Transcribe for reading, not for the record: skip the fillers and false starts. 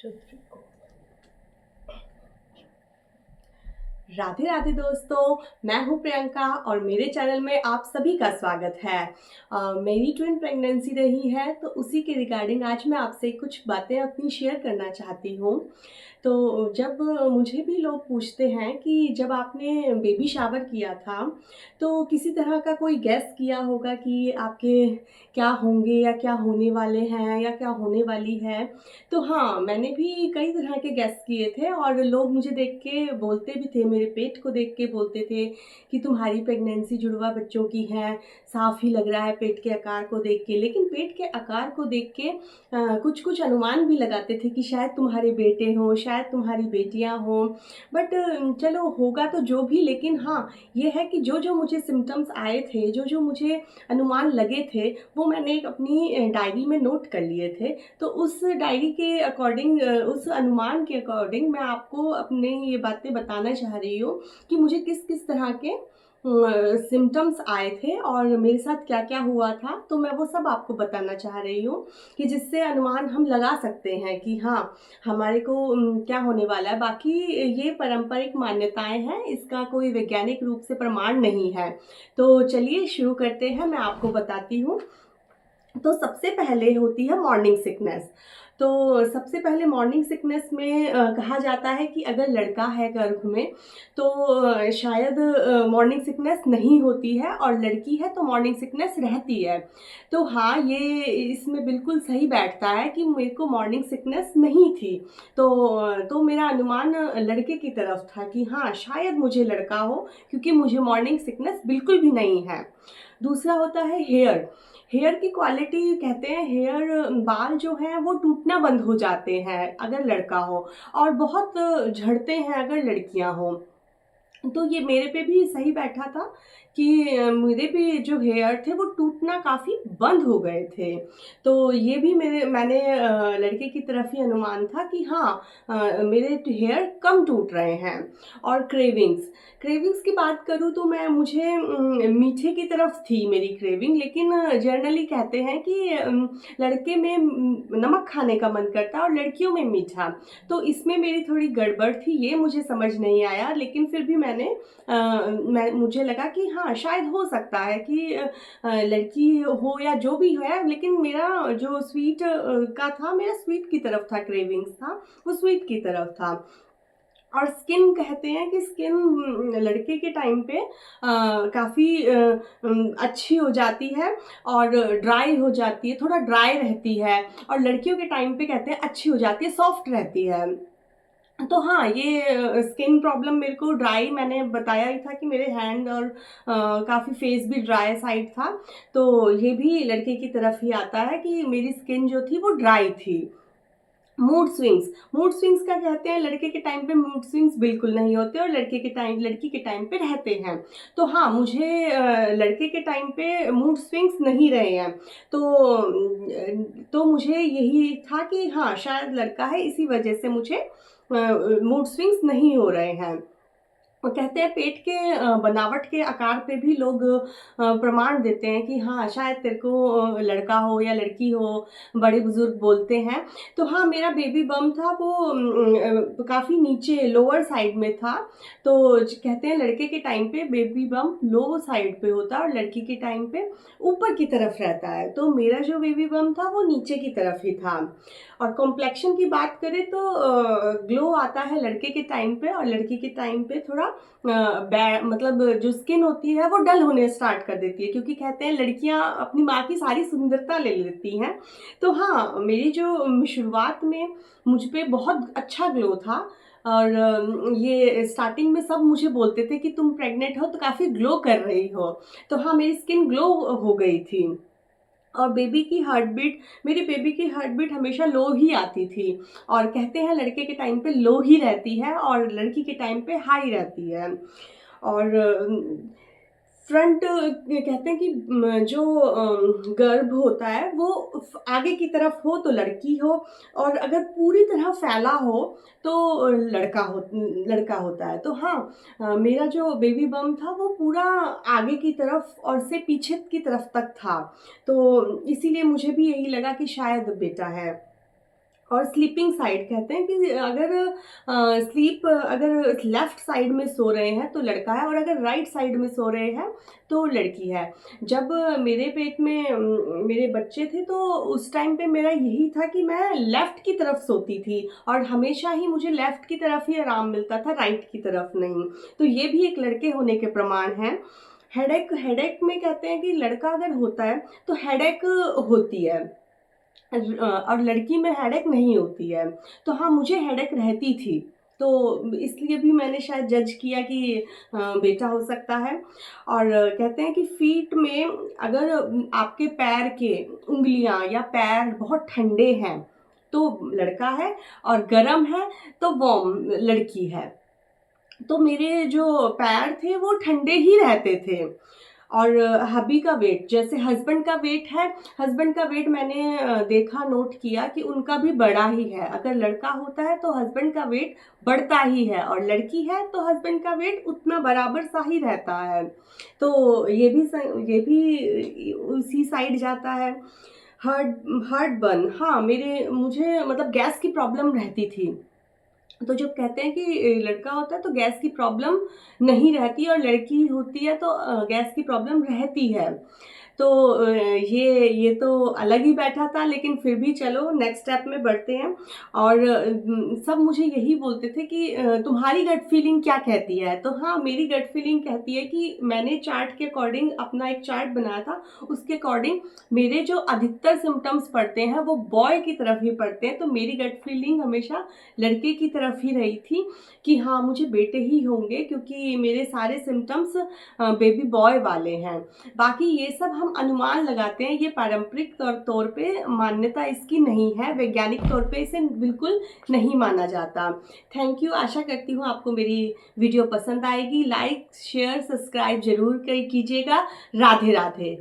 To को राधे राधे दोस्तों, मैं हूं प्रियंका और मेरे चैनल में आप सभी का स्वागत है। मेरी ट्विन प्रेगनेंसी रही है तो उसी के रिगार्डिंग आज मैं आपसे कुछ बातें अपनी शेयर करना चाहती हूँ। तो जब मुझे भी लोग पूछते हैं कि जब आपने बेबी शावर किया था तो किसी तरह का कोई गेस किया होगा कि आपके क्या होंगे या क्या होने वाले हैं या क्या होने वाली है। तो हाँ, मैंने भी कई तरह के गेस किए थे और लोग मुझे देख के बोलते भी थे, मेरे पेट को देख के बोलते थे कि तुम्हारी प्रेगनेंसी जुड़वा बच्चों की है, साफ ही लग रहा है पेट के आकार को देख के। लेकिन पेट के आकार को देख के कुछ कुछ अनुमान भी लगाते थे कि शायद तुम्हारे बेटे हों, शायद तुम्हारी बेटियां हों। बट चलो होगा तो जो भी, लेकिन हाँ, ये है कि जो जो मुझे सिम्टम्स आए थे, जो जो मुझे अनुमान लगे थे, वो मैंने एक अपनी डायरी में नोट कर लिए थे। तो उस डायरी के अकॉर्डिंग, उस अनुमान के अकॉर्डिंग मैं आपको अपने ये बातें बताना चाह रही हूँ कि मुझे किस किस तरह के सिम्टम्स आए थे और मेरे साथ क्या क्या हुआ था। तो मैं वो सब आपको बताना चाह रही हूँ कि जिससे अनुमान हम लगा सकते हैं कि हाँ, हमारे को क्या होने वाला है। बाकी ये पारंपरिक मान्यताएं हैं, इसका कोई वैज्ञानिक रूप से प्रमाण नहीं है। तो चलिए शुरू करते हैं, मैं आपको बताती हूँ। तो सबसे पहले होती है मॉर्निंग सिकनेस। तो सबसे पहले मॉर्निंग सिकनेस में कहा जाता है कि अगर लड़का है गर्भ में तो शायद मॉर्निंग सिकनेस नहीं होती है, और लड़की है तो मॉर्निंग सिकनेस रहती है। तो हाँ, ये इसमें बिल्कुल सही बैठता है कि मेरे को मॉर्निंग सिकनेस नहीं थी। तो मेरा अनुमान लड़के की तरफ था कि हाँ, शायद मुझे लड़का हो, क्योंकि मुझे मॉर्निंग सिकनेस बिल्कुल भी नहीं है। दूसरा होता है हेयर। हेयर की क्वालिटी, कहते हैं हेयर, बाल जो हैं वो टूटना बंद हो जाते हैं अगर लड़का हो, और बहुत झड़ते हैं अगर लड़कियां हो। तो ये मेरे पे भी सही बैठा था कि मेरे भी जो हेयर थे वो टूटना काफ़ी बंद हो गए थे। तो ये भी मैंने लड़के की तरफ ही अनुमान था कि हाँ, मेरे हेयर कम टूट रहे हैं। और क्रेविंग्स, क्रेविंग्स की बात करूँ तो मुझे मीठे की तरफ थी मेरी क्रेविंग, लेकिन जनरली कहते हैं कि लड़के में नमक खाने का मन करता है और लड़कियों में मीठा। तो इसमें मेरी थोड़ी गड़बड़ थी, ये मुझे समझ नहीं आया। लेकिन फिर भी मुझे लगा कि हाँ, शायद हो सकता है कि लड़की हो या जो भी है, लेकिन मेरा जो स्वीट का था, मेरा स्वीट की तरफ था, क्रेविंग्स था वो स्वीट की तरफ था। और स्किन, कहते हैं कि स्किन लड़के के टाइम पे काफ़ी अच्छी हो जाती है और ड्राई हो जाती है, थोड़ा ड्राई रहती है। और लड़कियों के टाइम पे कहते हैं अच्छी हो जाती है, सॉफ्ट रहती है। तो हाँ, ये स्किन प्रॉब्लम मेरे को, ड्राई मैंने बताया ही था कि मेरे हैंड और काफ़ी फेस भी ड्राई साइड था। तो ये भी लड़के की तरफ ही आता है कि मेरी स्किन जो थी वो ड्राई थी। मूड स्विंग्स, मूड स्विंग्स क्या कहते हैं, लड़के के टाइम पे मूड स्विंग्स बिल्कुल नहीं होते और लड़की के टाइम पे रहते हैं। तो हाँ, मुझे लड़के के टाइम पे मूड स्विंग्स नहीं रहे हैं। तो मुझे यही था कि हाँ, शायद लड़का है, इसी वजह से मुझे मूड स्विंग्स नहीं हो रहे हैं। और कहते हैं पेट के बनावट के आकार पे भी लोग प्रमाण देते हैं कि हाँ, शायद तेरे को लड़का हो या लड़की हो, बड़े बुजुर्ग बोलते हैं। तो हाँ, मेरा बेबी बम था वो काफ़ी नीचे लोअर साइड में था। तो कहते हैं लड़के के टाइम पे बेबी बम लो साइड पे होता है और लड़की के टाइम पे ऊपर की तरफ रहता है। तो मेरा जो बेबी बम था वो नीचे की तरफ ही था। और कॉम्प्लेक्शन की बात करें तो ग्लो आता है लड़के के टाइम पे, और लड़की के टाइम पे थोड़ा मतलब जो स्किन होती है वो डल होने स्टार्ट कर देती है, क्योंकि कहते हैं लड़कियां अपनी माँ की सारी सुंदरता ले लेती हैं। तो हाँ, मेरी जो शुरुआत में मुझ पे बहुत अच्छा ग्लो था। और ये स्टार्टिंग में सब मुझे बोलते थे कि तुम प्रेग्नेंट हो तो काफ़ी ग्लो कर रही हो। तो हाँ, मेरी स्किन ग्लो हो गई थी। और बेबी की हार्ट बीट, मेरी बेबी की हार्ट बीट हमेशा लो ही आती थी। और कहते हैं लड़के के टाइम पे लो ही रहती है और लड़की के टाइम पे हाई रहती है। और फ्रंट, कहते हैं कि जो गर्भ होता है वो आगे की तरफ हो तो लड़की हो, और अगर पूरी तरह फैला हो तो लड़का होता है। तो हाँ, मेरा जो बेबी बम था वो पूरा आगे की तरफ और से पीछे की तरफ तक था। तो इसीलिए मुझे भी यही लगा कि शायद बेटा है। और स्लीपिंग साइड कहते हैं कि अगर लेफ्ट साइड में सो रहे हैं तो लड़का है, और अगर राइट साइड में सो रहे हैं तो लड़की है। जब मेरे पेट में मेरे बच्चे थे तो उस टाइम पे मेरा यही था कि मैं लेफ्ट की तरफ सोती थी, और हमेशा ही मुझे लेफ्ट की तरफ ही आराम मिलता था, राइट की तरफ नहीं। तो ये भी एक लड़के होने के प्रमाण हैं। हेडेक हेडेक में कहते हैं कि लड़का अगर होता है तो हेडेक होती है, और लड़की में हेडेक नहीं होती है। तो हाँ, मुझे हेडेक रहती थी, तो इसलिए भी मैंने शायद जज किया कि बेटा हो सकता है। और कहते हैं कि फीट में अगर आपके पैर के उंगलियां या पैर बहुत ठंडे हैं तो लड़का है, और गर्म है तो वो लड़की है। तो मेरे जो पैर थे वो ठंडे ही रहते थे। और हबी का वेट, जैसे हस्बैंड का वेट है, हस्बैंड का वेट मैंने देखा, नोट किया कि उनका भी बड़ा ही है। अगर लड़का होता है तो हस्बैंड का वेट बढ़ता ही है, और लड़की है तो हस्बैंड का वेट उतना बराबर सा ही रहता है। तो ये भी उसी साइड जाता है। हार्ट हार्ट बर्न, हाँ, मुझे मतलब गैस की प्रॉब्लम रहती थी। तो जब कहते हैं कि लड़का होता है तो गैस की प्रॉब्लम नहीं रहती, और लड़की होती है तो गैस की प्रॉब्लम रहती है। तो ये तो अलग ही बैठा था, लेकिन फिर भी चलो नेक्स्ट स्टेप में बढ़ते हैं। और सब मुझे यही बोलते थे कि तुम्हारी गट फीलिंग क्या कहती है। तो हाँ, मेरी गट फीलिंग कहती है कि मैंने चार्ट के अकॉर्डिंग अपना एक चार्ट बनाया था, उसके अकॉर्डिंग मेरे जो अधिकतर सिम्टम्स पड़ते हैं वो बॉय की तरफ ही पड़ते हैं। तो मेरी गट फीलिंग हमेशा लड़के की तरफ ही रही थी कि हाँ, मुझे बेटे ही होंगे, क्योंकि मेरे सारे सिम्टम्स बेबी बॉय वाले हैं। बाकी ये सब हम अनुमान लगाते हैं, ये पारंपरिक तौर पे मान्यता इसकी नहीं है, वैज्ञानिक तौर पे इसे बिल्कुल नहीं माना जाता। थैंक यू, आशा करती हूँ आपको मेरी वीडियो पसंद आएगी। लाइक शेयर सब्सक्राइब जरूर कीजिएगा। राधे राधे।